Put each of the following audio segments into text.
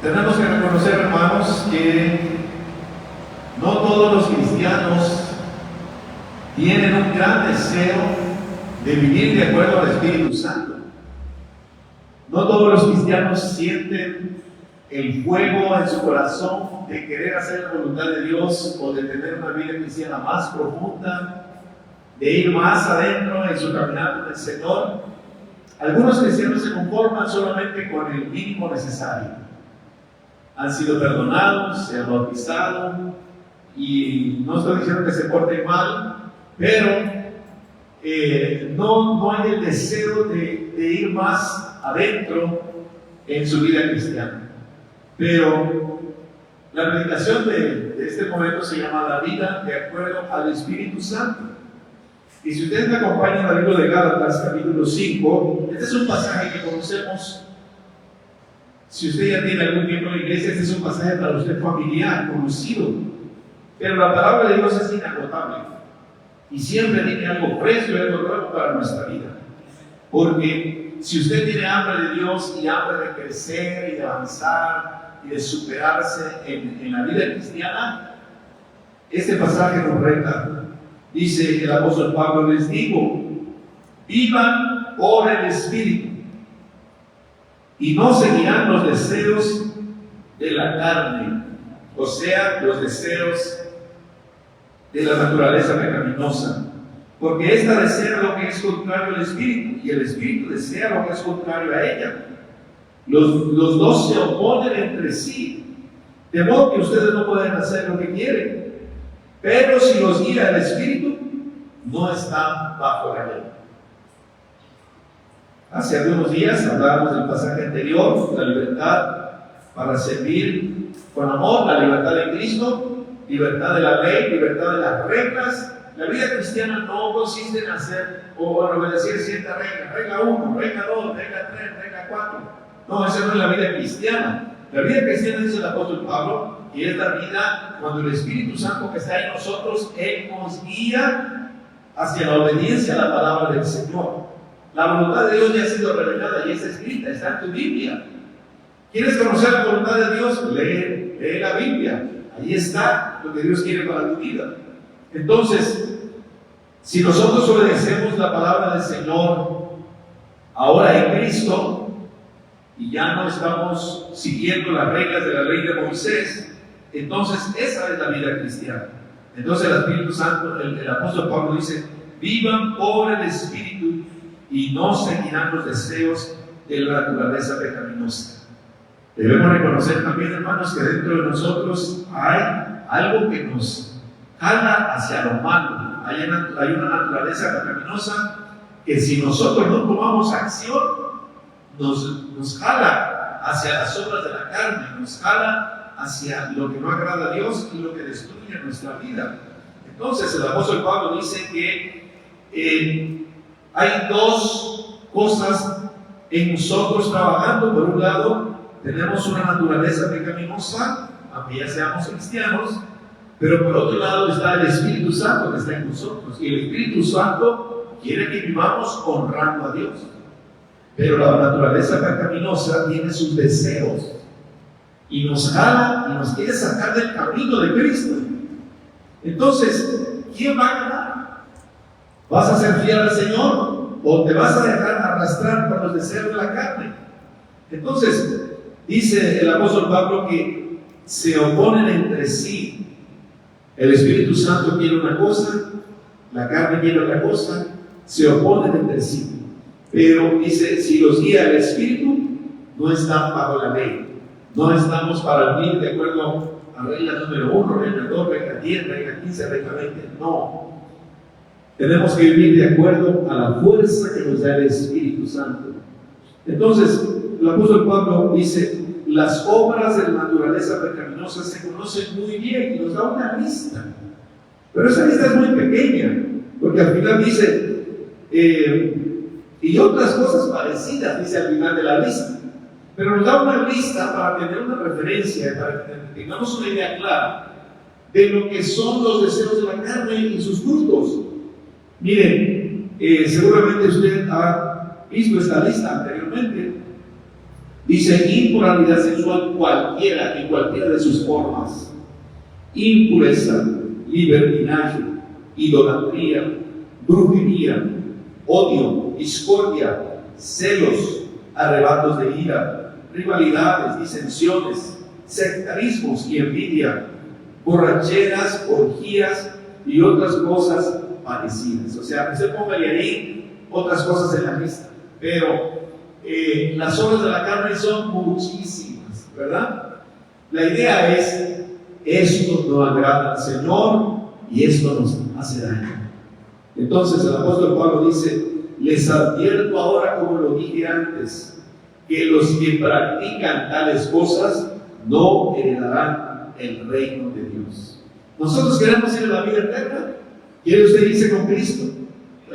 Tenemos que reconocer, hermanos, que no todos los cristianos tienen un gran deseo de vivir de acuerdo al Espíritu Santo. No todos los cristianos sienten el fuego en su corazón de querer hacer la voluntad de Dios o de tener una vida cristiana más profunda, de ir más adentro en su caminar con el Señor. Algunos cristianos se conforman solamente con el mínimo necesario. Han sido perdonados, se han bautizado, y no estoy diciendo que se porten mal, pero no hay el deseo de ir más adentro en su vida cristiana. Pero la predicación de este momento se llama La vida de acuerdo al Espíritu Santo. Y si ustedes me acompañan al libro de Gálatas, capítulo 5, este es un pasaje que conocemos. Si usted ya tiene algún tiempo en la iglesia, este es un pasaje para usted familiar, conocido. Pero la palabra de Dios es inagotable. Y siempre tiene algo fresco y algo nuevo para nuestra vida. Porque si usted tiene hambre de Dios y hambre de crecer y de avanzar y de superarse en la vida cristiana, este pasaje nos reta. Dice el apóstol Pablo: les digo, vivan por el Espíritu y no seguirán los deseos de la carne, o sea, los deseos de la naturaleza pecaminosa, porque esta desea lo que es contrario al Espíritu y el Espíritu desea lo que es contrario a ella. Los dos se oponen entre sí, de modo que ustedes no pueden hacer lo que quieren. Pero si los guía el Espíritu, no están bajo la ley. Hace algunos días hablábamos del pasaje anterior, la libertad para servir con amor, la libertad de Cristo, libertad de la ley, libertad de las reglas. La vida cristiana no consiste en hacer o en obedecer ciertas reglas: regla 1, regla 2, regla 3, regla 4. No, esa no es la vida cristiana. La vida cristiana, dice el apóstol Pablo, que es la vida cuando el Espíritu Santo que está en nosotros, Él nos guía hacia la obediencia a la palabra del Señor. La voluntad de Dios ya ha sido revelada y está escrita, está en tu Biblia. ¿Quieres conocer la voluntad de Dios? Lee la Biblia. Ahí está lo que Dios quiere para tu vida. Entonces, si nosotros obedecemos la palabra del Señor ahora en Cristo, y ya no estamos siguiendo las reglas de la ley de Moisés, entonces esa es la vida cristiana. Entonces el Espíritu Santo, el apóstol Pablo dice: vivan por el Espíritu y no seguirán los deseos de la naturaleza pecaminosa. Debemos reconocer también, hermanos, que dentro de nosotros hay algo que nos jala hacia lo malo. Hay una naturaleza pecaminosa que, si nosotros no tomamos acción, nos jala hacia las obras de la carne, nos jala hacia lo que no agrada a Dios y lo que destruye nuestra vida. Entonces el apóstol Pablo dice que hay dos cosas en nosotros trabajando. Por un lado, tenemos una naturaleza pecaminosa, aunque ya seamos cristianos, pero por otro lado está el Espíritu Santo que está en nosotros, y el Espíritu Santo quiere que vivamos honrando a Dios. Pero la naturaleza pecaminosa tiene sus deseos y nos jala y nos quiere sacar del camino de Cristo. Entonces, ¿quién va a ganar? ¿Vas a ser fiel al Señor o te vas a dejar arrastrar por los deseos de la carne? Entonces, dice el apóstol Pablo que se oponen entre sí. El Espíritu Santo quiere una cosa, la carne quiere otra cosa, se oponen entre sí. Pero dice, si los guía el Espíritu, no están bajo la ley. No estamos para vivir de acuerdo a regla número 1, regla 2, regla 10, regla 15, regla 20. No. Tenemos que vivir de acuerdo a la fuerza que nos da el Espíritu Santo. Entonces, el apóstol Pablo dice: las obras de la naturaleza pecaminosa se conocen muy bien, y nos da una lista. Pero esa lista es muy pequeña, porque al final dice, y otras cosas parecidas, dice al final de la lista. Pero nos da una lista para tener una referencia, para que tengamos una idea clara de lo que son los deseos de la carne y sus frutos. Miren, seguramente usted ha visto esta lista anteriormente. Dice inmoralidad sexual cualquiera, en cualquiera de sus formas, impureza, libertinaje, idolatría, brujería, odio, discordia, celos, arrebatos de ira, rivalidades, disensiones, sectarismos y envidia, borracheras, orgías y otras cosas parecidas. O sea, se póngale ahí otras cosas en la lista, pero las obras de la carne son muchísimas, ¿verdad? La idea es, esto no agrada al Señor y esto nos hace daño. Entonces el apóstol Pablo dice, les advierto ahora, como lo dije antes, que los que practican tales cosas no heredarán el reino de Dios. Nosotros queremos ir a la vida eterna. ¿Quiere usted irse con Cristo?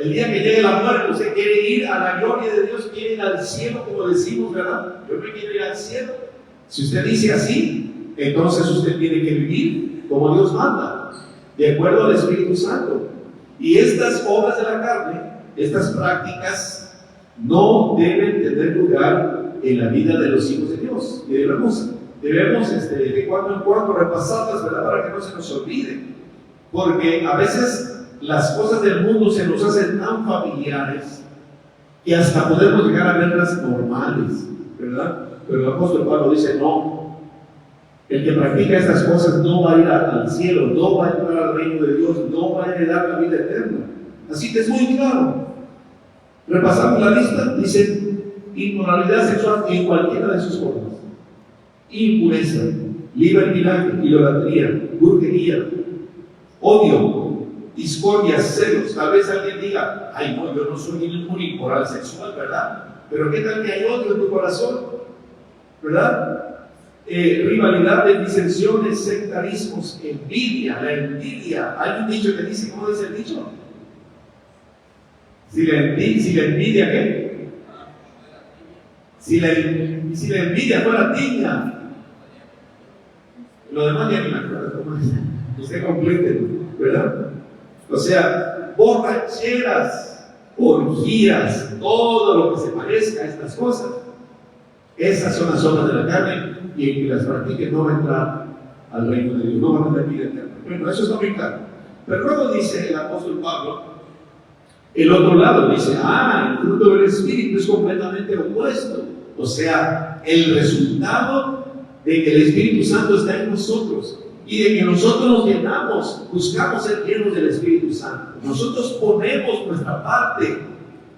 El día que llegue la muerte, usted quiere ir a la gloria de Dios, quiere ir al cielo, como decimos, ¿verdad? Yo me quiero ir al cielo. Si usted dice así, entonces usted tiene que vivir como Dios manda, de acuerdo al Espíritu Santo. Y estas obras de la carne, estas prácticas, no deben tener lugar en la vida de los hijos de Dios. Y debemos de cuando en cuando repasarlas, ¿verdad? Para que no se nos olvide. Porque a veces las cosas del mundo se nos hacen tan familiares que hasta podemos llegar a verlas normales, ¿verdad? Pero el apóstol Pablo dice, no, el que practica estas cosas no va a ir al cielo, no va a entrar al reino de Dios, no va a heredar la vida eterna. Así que es muy claro. Repasamos la lista, dice inmoralidad sexual en cualquiera de sus formas, impureza, libertinaje, idolatría, brujería, odio, discordia, celos. Tal vez alguien diga, ay no, yo no soy un inmoral sexual, ¿verdad? Pero ¿qué tal que hay odio en tu corazón? ¿Verdad? Rivalidades, disensiones, sectarismos, envidia, la envidia. Hay un dicho que dice, ¿cómo dice el dicho? Si la envidia, ¿qué? Si la envidia fuera tiña. Lo demás ya ni me acuerdo cómo es. Usted complete, ¿verdad? O sea, borracheras, orgías, todo lo que se parezca a estas cosas. Esas son las obras de la carne, y el que las practique no va a entrar al reino de Dios, no va a tener vida eterna. Bueno, eso está muy claro. Pero luego dice el apóstol Pablo, el otro lado dice, el fruto del Espíritu es completamente opuesto. O sea, el resultado de que el Espíritu Santo está en nosotros y de que nosotros nos llenamos, buscamos ser llenos del Espíritu Santo. Nosotros ponemos nuestra parte,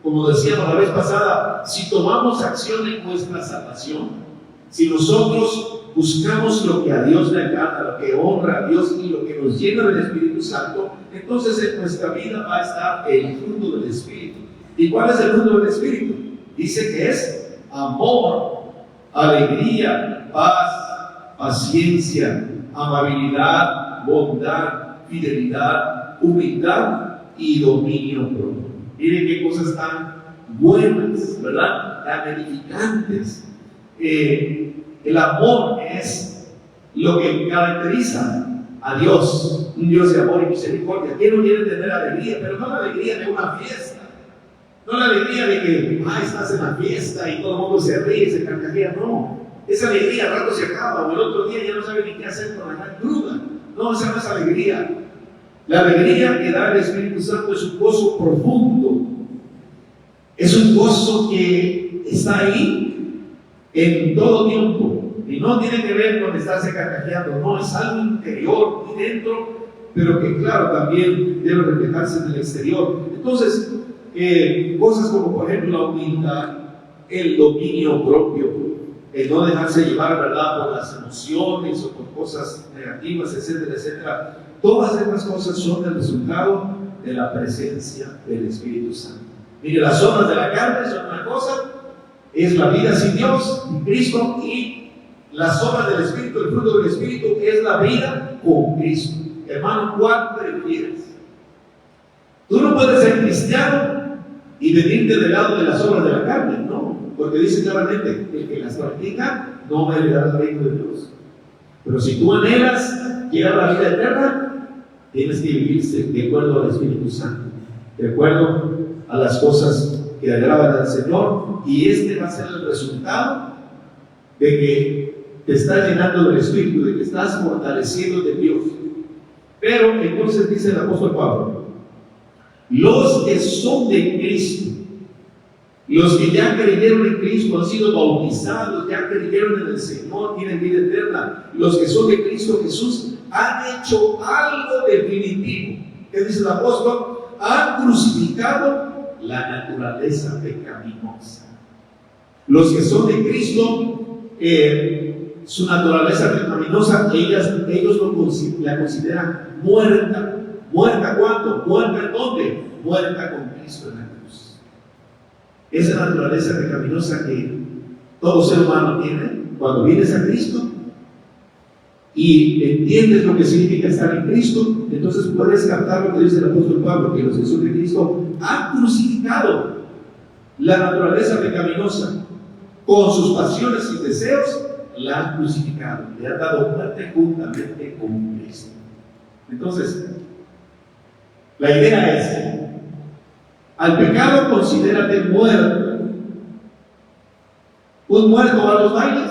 como decíamos la vez pasada, si tomamos acción en nuestra salvación, si nosotros buscamos lo que a Dios le agrada, lo que honra a Dios y lo que nos llena del Espíritu Santo, entonces en nuestra vida va a estar el fruto del Espíritu. ¿Y cuál es el fruto del Espíritu? Dice que es amor, alegría, paz, paciencia, amabilidad, bondad, fidelidad, humildad y dominio propio. Miren qué cosas tan buenas, ¿verdad? Tan edificantes. El amor es lo que caracteriza a Dios, un Dios de amor y misericordia. ¿Quién no quiere tener alegría? Pero no la alegría de una fiesta, no la alegría de que estás en la fiesta y todo el mundo se ríe y se carcajea. No, esa alegría al rato se acaba, o el otro día ya no sabe ni qué hacer con la gran cruda. No, esa no es alegría. La alegría que da el Espíritu Santo es un gozo profundo, es un gozo que está ahí en todo tiempo, y no tiene que ver con estarse carcajeando, no, es algo interior, muy dentro, pero que claro, también debe reflejarse en el exterior. Entonces, cosas como por ejemplo la humildad, el dominio propio, el no dejarse llevar, ¿verdad?, por las emociones o por cosas negativas, etcétera, etcétera. Todas estas cosas son el resultado de la presencia del Espíritu Santo. Mire, las obras de la carne son una cosa, es la vida sin Dios, sin Cristo, y las obras del Espíritu, el fruto del Espíritu, es la vida con Cristo. Hermano, ¿cuál prefieres? Tú no puedes ser cristiano y venirte del lado de las obras de la carne, no, porque dice claramente, el que las practica no va a heredar el reino de Dios. Pero si tú anhelas llegar a la vida eterna, tienes que vivirse de acuerdo al Espíritu Santo, de acuerdo a las cosas que agradan al Señor, y este va a ser el resultado de que te estás llenando del Espíritu, de que estás fortaleciendo de Dios. Pero entonces dice el apóstol Pablo, los que son de Cristo, los que ya creyeron en Cristo, han sido bautizados, ya creyeron en el Señor, tienen vida eterna. Los que son de Cristo Jesús han hecho algo definitivo. ¿Qué dice el apóstol? Han crucificado la naturaleza pecaminosa. Los que son de Cristo, su naturaleza pecaminosa, ellos la consideran muerta. ¿Muerta cuándo? ¿Muerta en dónde? Muerta con Cristo en la cruz. Esa naturaleza pecaminosa que todo ser humano tiene, cuando vienes a Cristo y entiendes lo que significa estar en Cristo, entonces puedes captar lo que dice el apóstol Pablo, que los que son de Cristo han crucificado la naturaleza pecaminosa con sus pasiones y deseos, la han crucificado, le han dado muerte juntamente con Cristo. Entonces, la idea es, al pecado considérate muerto. Un muerto va a los bailes,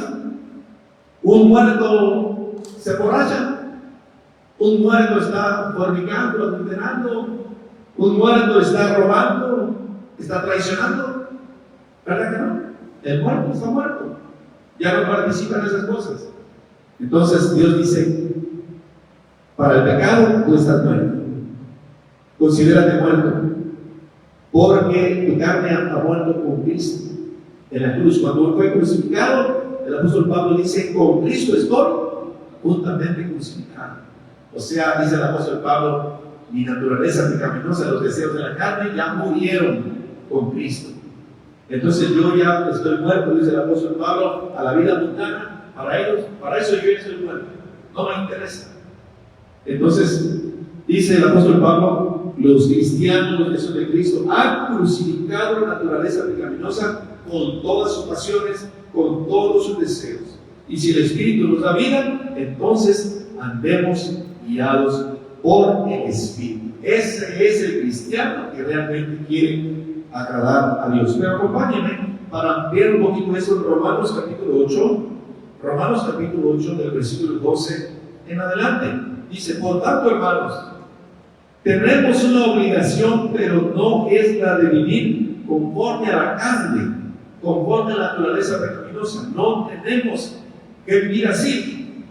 un muerto se emborracha, un muerto está fornicando, adulterando, un muerto está robando, está traicionando. ¿Verdad que no? El muerto está muerto, ya no participa en esas cosas. Entonces Dios dice, para el pecado tú estás muerto, considérate muerto, porque tu carne ha muerto con Cristo en la cruz. Cuando fue crucificado, el apóstol Pablo dice, con Cristo estoy juntamente crucificado. O sea, dice el apóstol Pablo, mi naturaleza pecaminosa, los deseos de la carne ya murieron con Cristo. Entonces yo ya estoy muerto, dice el apóstol Pablo, a la vida mundana. Para ellos, para eso yo ya estoy muerto, no me interesa. Entonces dice el apóstol Pablo, los cristianos, los que son de Cristo, han crucificado la naturaleza pecaminosa con todas sus pasiones, con todos sus deseos. Y si el Espíritu nos da vida, entonces andemos guiados por el Espíritu. Ese es el cristiano que realmente quiere agradar a Dios. Pero acompáñenme para ver un poquito eso en Romanos capítulo 8. Romanos capítulo 8 del versículo 12 en adelante. Dice, por tanto, hermanos, tenemos una obligación, pero no es la de vivir conforme a la carne, conforme a la naturaleza pecaminosa. No tenemos que vivir así,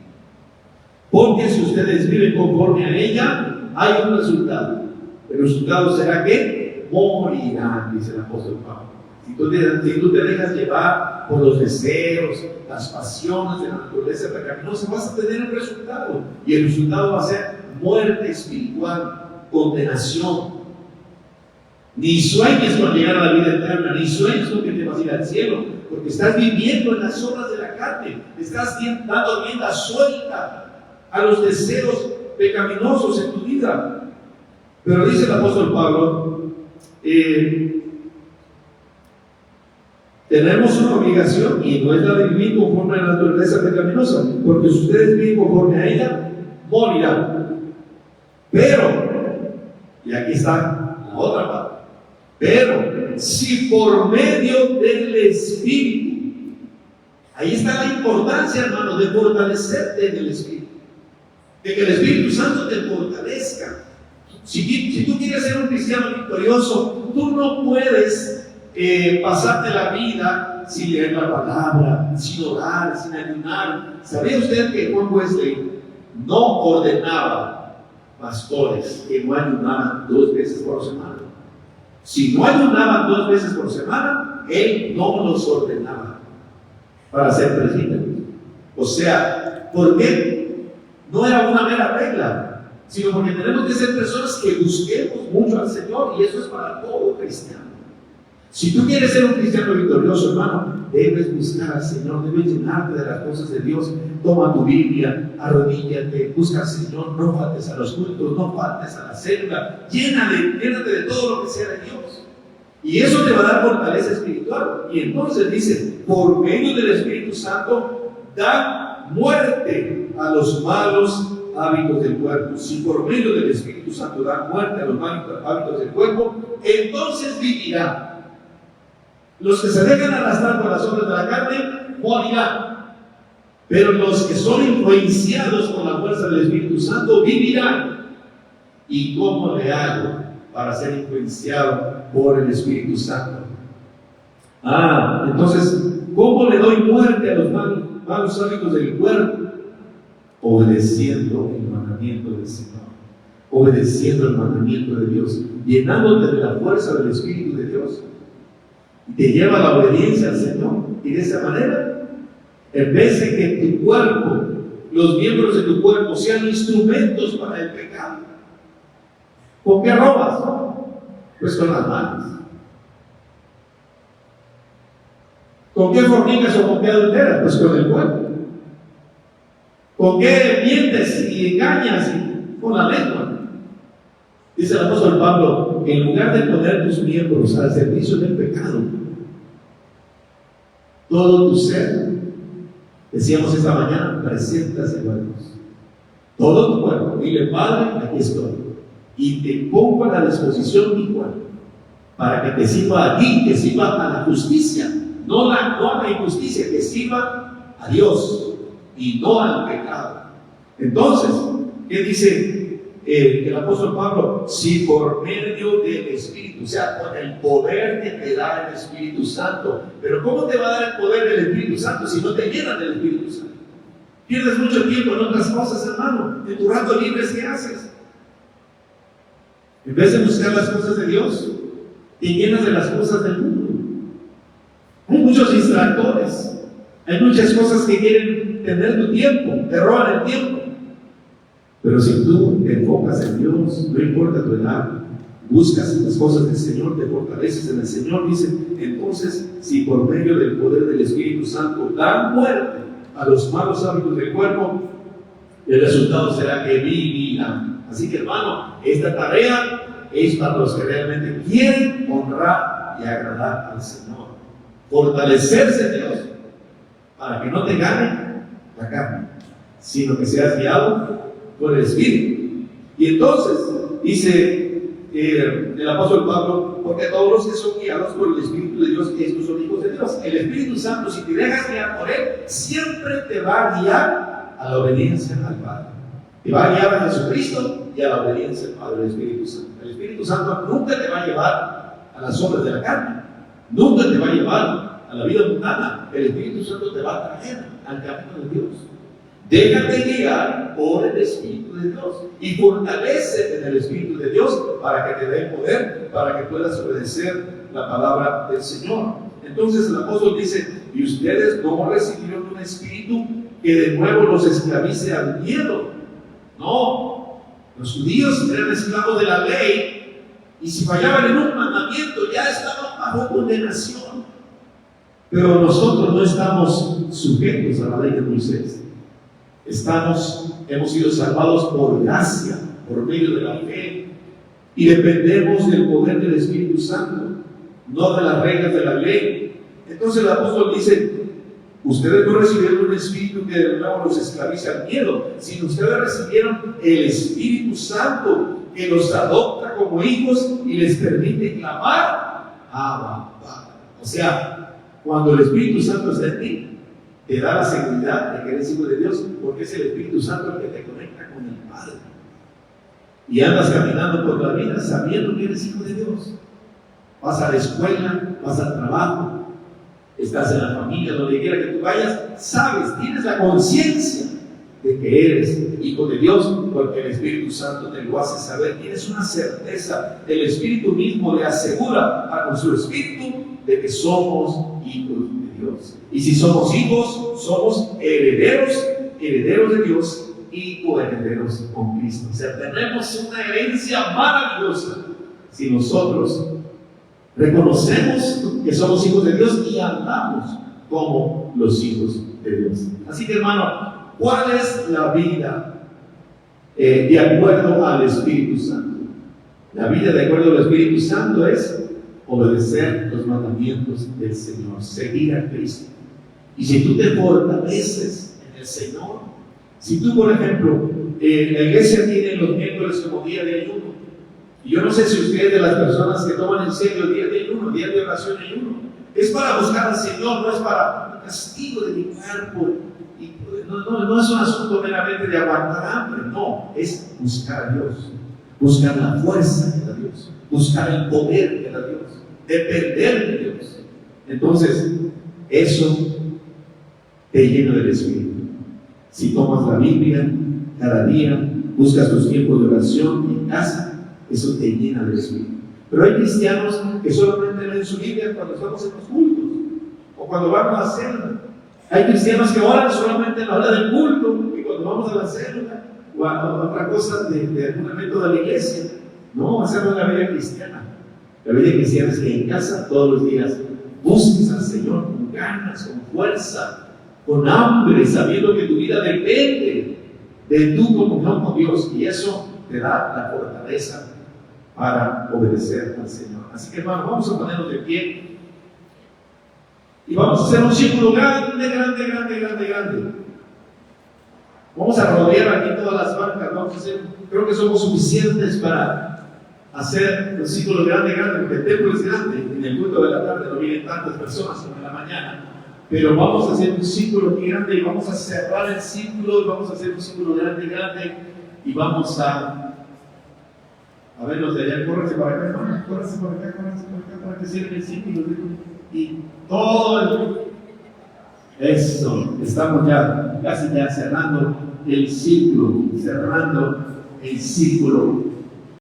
porque si ustedes viven conforme a ella, hay un resultado. El resultado será que morirán, dice el apóstol Pablo. Si tú te dejas llevar por los deseos, las pasiones de la naturaleza pecaminosa, vas a tener un resultado. Y el resultado va a ser muerte espiritual, condenación. Ni sueñes con llegar a la vida eterna, ni sueñes con que te vas a ir al cielo, porque estás viviendo en las obras de la carne, estás dando rienda suelta a los deseos pecaminosos en tu vida. Pero dice el apóstol Pablo, tenemos una obligación y no es la de vivir conforme a la naturaleza pecaminosa, porque si ustedes viven conforme a ella, morirán. Pero, y aquí está la otra parte, pero si por medio del Espíritu, ahí está la importancia, hermano, de fortalecerte en el Espíritu, de que el Espíritu Santo te fortalezca. Si tú quieres ser un cristiano victorioso, tú no puedes pasarte la vida sin leer la palabra, sin orar, sin ayunar. ¿Sabía usted que Juan Wesley no ordenaba pastores que no ayunaban 2 veces por semana? Si no ayunaban 2 veces por semana, él no los ordenaba para ser presbíteros. O sea, ¿por qué? No era una mera regla, sino porque tenemos que ser personas que busquemos mucho al Señor, y eso es para todo cristiano. Si tú quieres ser un cristiano victorioso, hermano, debes buscar al Señor, debes llenarte de las cosas de Dios. Toma tu Biblia, arrodíllate, busca al Señor, no faltes a los cultos, no faltes a la célula, llénate de todo lo que sea de Dios. Y eso te va a dar fortaleza espiritual. Y entonces dice, por medio del Espíritu Santo, da muerte a los malos hábitos del cuerpo. Si por medio del Espíritu Santo da muerte a los malos hábitos del cuerpo, entonces vivirá. Los que se dejan arrastrar por las obras de la carne morirán. Pero los que son influenciados con la fuerza del Espíritu Santo vivirán. ¿Y cómo le hago para ser influenciado por el Espíritu Santo? Entonces, ¿cómo le doy muerte a los malos hábitos del cuerpo? Obedeciendo el mandamiento del Señor, obedeciendo el mandamiento de Dios, llenándote de la fuerza del Espíritu de Dios. Te lleva a la obediencia al Señor, y de esa manera, en vez de que tu cuerpo, los miembros de tu cuerpo sean instrumentos para el pecado. ¿Con qué robas? Pues con las manos. ¿Con qué fornicas o con qué adulteras? Pues con el cuerpo. ¿Con qué mientes y engañas? Con la lengua. Dice el apóstol Pablo, en lugar de poner tus miembros al servicio del pecado, todo tu ser, decíamos esta mañana, preséntaselo a Dios. Todo tu cuerpo. Dile, Padre, aquí estoy. Y te pongo a la disposición mi cuerpo, para que te sirva a ti, que sirva a la justicia. No a la injusticia, que sirva a Dios y no al pecado. Entonces, ¿qué dice el apóstol Pablo? Si por medio del Espíritu, o sea, con el poder que te da el Espíritu Santo. Pero ¿cómo te va a dar el poder del Espíritu Santo si no te llenan del Espíritu Santo? Pierdes mucho tiempo en otras cosas, hermano. En tu rato libre, ¿qué haces? En vez de buscar las cosas de Dios, te llenas de las cosas del mundo. Hay muchos distractores, hay muchas cosas que quieren tener tu tiempo, te roban el tiempo. Pero si tú te enfocas en Dios, no importa tu edad, buscas las cosas del Señor, te fortaleces en el Señor, dice, entonces, si por medio del poder del Espíritu Santo dan muerte a los malos hábitos del cuerpo, el resultado será que vivirán. Así que, hermano, esta tarea es para los que realmente quieren honrar y agradar al Señor. Fortalecerse en Dios para que no te gane la carne, sino que seas guiado por el Espíritu. Y entonces dice el apóstol Pablo, porque todos los que son guiados por el Espíritu de Dios, estos son hijos de Dios. El Espíritu Santo, si te dejas guiar por Él, siempre te va a guiar a la obediencia al Padre. Te va a guiar a Jesucristo y a la obediencia al Padre del Espíritu Santo. El Espíritu Santo nunca te va a llevar a las obras de la carne, nunca te va a llevar a la vida mundana. El Espíritu Santo te va a traer al camino de Dios. Déjate guiar por el Espíritu de Dios y fortalécete en el Espíritu de Dios para que te dé poder, para que puedas obedecer la palabra del Señor. Entonces el apóstol dice, y ustedes no recibieron un espíritu que de nuevo los esclavice al miedo. No, los judíos eran esclavos de la ley y si fallaban en un mandamiento ya estaban bajo condenación. Pero nosotros no estamos sujetos a la ley de Moisés. Hemos sido salvados por gracia, por medio de la fe, y dependemos del poder del Espíritu Santo, no de las reglas de la ley. Entonces el apóstol dice, ustedes no recibieron un espíritu que de nuevo los esclavice al miedo, sino ustedes recibieron el Espíritu Santo que los adopta como hijos y les permite clamar Abba, Padre. O sea, cuando el Espíritu Santo está en ti, te da la seguridad de que eres hijo de Dios, porque es el Espíritu Santo el que te conecta con el Padre. Y andas caminando por la vida sabiendo que eres hijo de Dios. Vas a la escuela, vas al trabajo, estás en la familia, donde quiera que tú vayas, sabes, tienes la conciencia de que eres hijo de Dios, porque el Espíritu Santo te lo hace saber. Tienes una certeza, el Espíritu mismo le asegura a nuestro espíritu de que somos hijos de Dios. Y si somos hijos, somos herederos de Dios y coherederos con Cristo. O sea, tenemos una herencia maravillosa si nosotros reconocemos que somos hijos de Dios y andamos como los hijos de Dios. Así que, hermano, ¿cuál es la vida de acuerdo al Espíritu Santo? La vida de acuerdo al Espíritu Santo es obedecer los mandamientos del Señor, seguir a Cristo. Y si tú te fortaleces en el Señor, si tú, por ejemplo, la iglesia tiene los miércoles como día de ayuno, y yo no sé si usted es de las personas que toman en serio el día de ayuno, día de oración y ayuno, es para buscar al Señor, no es para un castigo de mi cuerpo y poder no es un asunto meramente de aguantar hambre, no, es buscar a Dios, buscar la fuerza de Dios, buscar el poder de Dios, depender de Dios. Entonces, eso te llena del Espíritu. Si tomas la Biblia cada día, buscas tus tiempos de oración en casa, eso te llena del Espíritu. Pero hay cristianos que solamente leen su Biblia cuando estamos en los cultos o cuando vamos a la célula. Hay cristianos que oran solamente en la hora del culto y cuando vamos a la célula o a otra cosa de algún evento de la iglesia. No, esa no es la vida cristiana. La vida cristiana es que en casa todos los días busques al Señor con ganas, con fuerza, con hambre, sabiendo que tu vida depende de tu comunión con Dios, y eso te da la fortaleza para obedecer al Señor. Así que, hermanos, vamos a ponernos de pie y vamos a hacer un círculo grande. Vamos a rodear aquí todas las bancas. Vamos a hacer, creo que somos suficientes para hacer un círculo grande, porque el templo es grande. En el culto de la tarde no vienen tantas personas como en la mañana, pero vamos a hacer un círculo aquí grande y vamos a cerrar el círculo y vamos a hacer un círculo grande y vamos a ver los de allá. Córrense para acá, hermano, córrense para acá para que cierren el círculo y todo eso, estamos ya casi cerrando el círculo